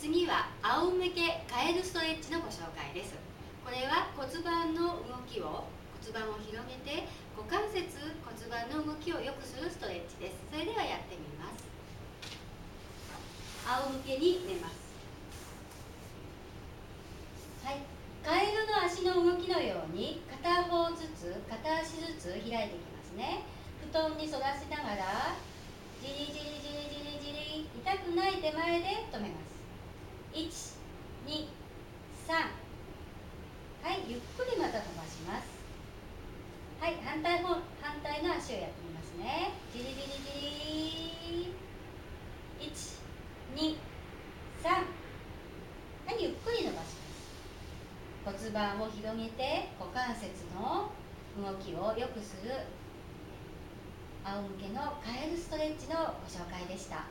次は仰向けカエルストレッチのご紹介です。これは骨盤の動きを、骨盤を広げて股関節、骨盤の動きを良くするストレッチです。それではやってみます。仰向けに寝ます。はい、カエルの足の動きのように片方ずつ、片足ずつ開いていきますね。布団に反らしながらじりじりじりじりじり、痛くない手前で止めます。1、2、3。はい、ゆっくりまた伸ばします。はい、反対の足をやってみますね。じりじりじり。1、2、3。はい、ゆっくり伸ばします。骨盤を広げて股関節の動きを良くする仰向けのカエルストレッチのご紹介でした。